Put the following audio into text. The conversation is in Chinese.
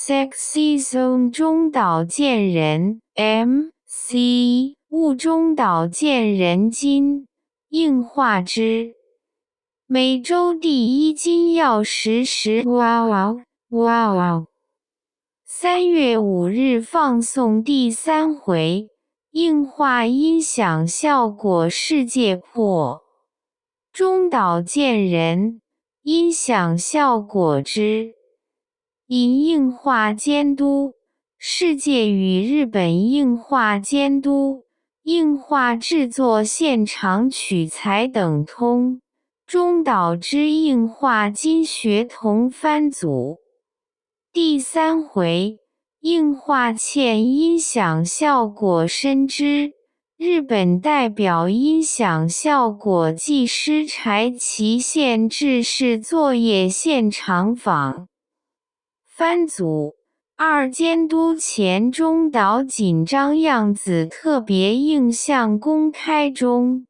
Sexy Zone 中岛健人 MC 雾中岛健人金硬化之每周第一金曜10时哇哇哇哇3月5日放送第3回硬化音响效果世界破中岛健人音响效果之以硬化监督世界与日本硬化监督硬化制作现场取材等通中岛之硬化金学同番组第3回硬化欠音响效果深知日本代表音响效果技师柴崎县制式作业现场访番组2监督前中岛紧张样子特别映像公开中